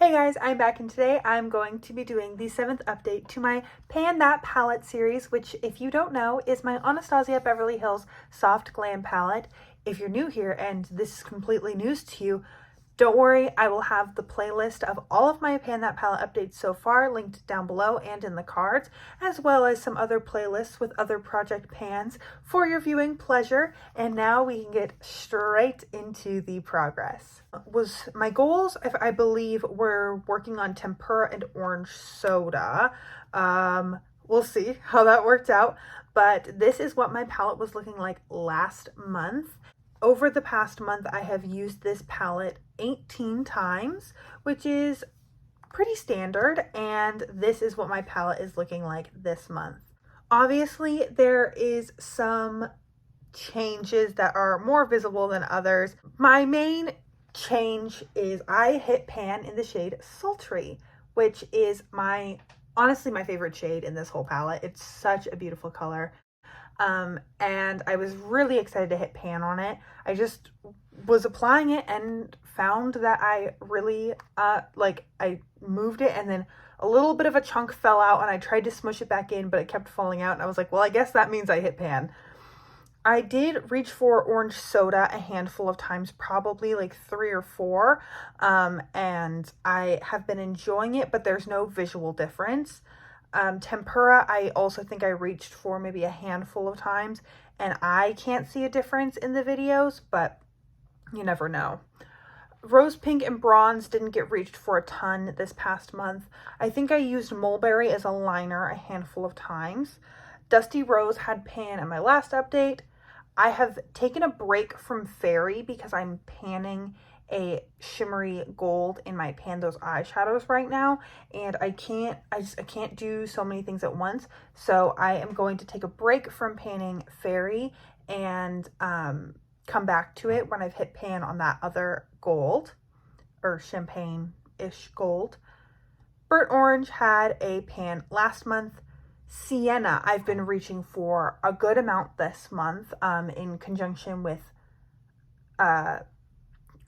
Hey guys, I'm back and today I'm going to be doing the 7th update to my Pan That palette series, which if you don't know is my Anastasia Beverly Hills Soft Glam palette. If you're new here and this is completely news to you, don't worry, I will have the playlist of all of my Pan That palette updates so far linked down below and in the cards, as well as some other playlists with other project pans for your viewing pleasure. And now we can get straight into the progress. My goals, if I believe, were working on tempura and orange soda. We'll see how that worked out, but this is what my palette was looking like last month. Over the past month, I have used this palette 18 times, which is pretty standard, and this is what my palette is looking like this month. Obviously, there is some changes that are more visible than others. My main change is I hit pan in the shade Sultry, which is honestly my favorite shade in this whole palette. It's such a beautiful color. And I was really excited to hit pan on it. I just was applying it and found that I really, I moved it and then a little bit of a chunk fell out and I tried to smush it back in, but it kept falling out and I was like, well, I guess that means I hit pan. I did reach for orange soda a handful of times, probably like 3 or 4, and I have been enjoying it, but there's no visual difference. Tempura, I also think I reached for maybe a handful of times, and I can't see a difference in the videos, but you never know. Rose Pink and Bronze didn't get reached for a ton this past month. I think I used Mulberry as a liner a handful of times. Dusty Rose had pan in my last update. I have taken a break from Fairy because I'm panning a shimmery gold in my Pan Those eyeshadows right now, and I can't do so many things at once, so I am going to take a break from panning Fairy and come back to it when I've hit pan on that other gold, or champagne-ish gold. Burnt Orange had a pan last month. Sienna, I've been reaching for a good amount this month in conjunction with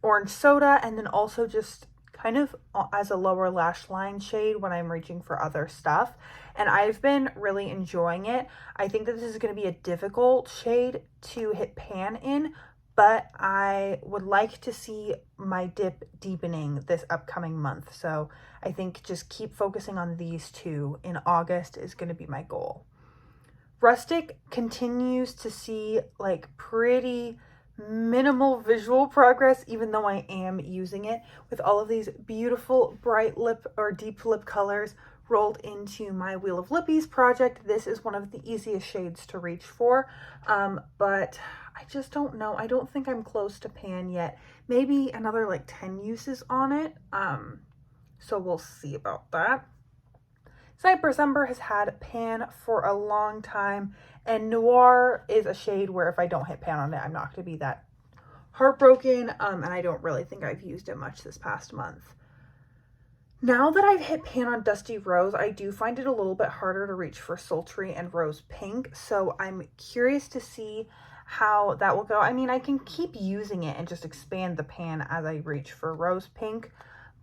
orange soda, and then also just kind of as a lower lash line shade when I'm reaching for other stuff, and I've been really enjoying it. I think that this is going to be a difficult shade to hit pan in, but I would like to see my dip deepening this upcoming month, so I think just keep focusing on these two in August is going to be my goal. Rustic continues to see like pretty minimal visual progress, even though I am using it with all of these beautiful bright lip or deep lip colors rolled into my Wheel of Lippies project. This is one of the easiest shades to reach for, but I just don't know. I don't think I'm close to pan yet. Maybe another like 10 uses on it, so we'll see about that. Cypress Umber has had pan for a long time, and Noir is a shade where if I don't hit pan on it, I'm not going to be that heartbroken, and I don't really think I've used it much this past month. Now that I've hit pan on Dusty Rose, I do find it a little bit harder to reach for Sultry and Rose Pink, so I'm curious to see how that will go. I mean, I can keep using it and just expand the pan as I reach for Rose Pink,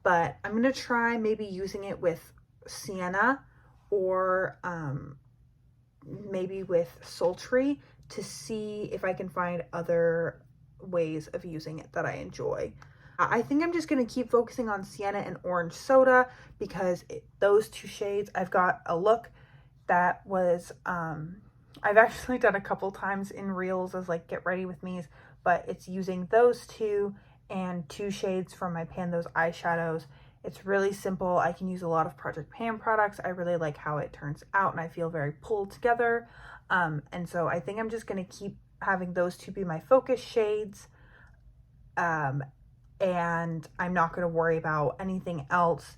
but I'm going to try maybe using it with Sienna or maybe with Sultry to see if I can find other ways of using it that I enjoy. I think I'm just going to keep focusing on Sienna and Orange Soda because those two shades, I've got a look that was, I've actually done a couple times in reels as like get ready with me's, but it's using those two and 2 shades from my Pan Those eyeshadows. It's really simple. I can use a lot of Project Pan products. I really like how it turns out and I feel very pulled together. And so I think I'm just going to keep having those two be my focus shades. And I'm not going to worry about anything else.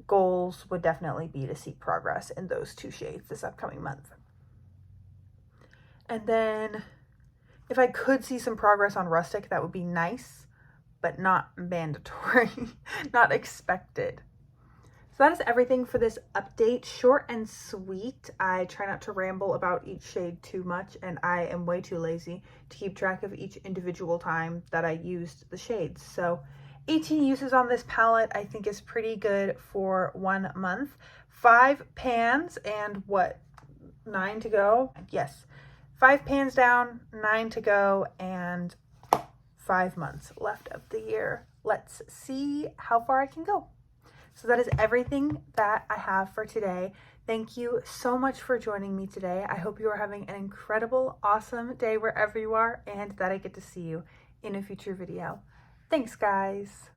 Goals would definitely be to see progress in those 2 shades this upcoming month. And then if I could see some progress on Rustic, that would be nice, but not mandatory, not expected. So that is everything for this update. Short and sweet. I try not to ramble about each shade too much, and I am way too lazy to keep track of each individual time that I used the shades. So 18 uses on this palette I think is pretty good for 1 month. 5 pans and what, 9 to go? Yes, 5 pans down, 9 to go, and 5 months left of the year. Let's see how far I can go. So that is everything that I have for today. Thank you so much for joining me today. I hope you are having an incredible, awesome day wherever you are, and that I get to see you in a future video. Thanks, guys.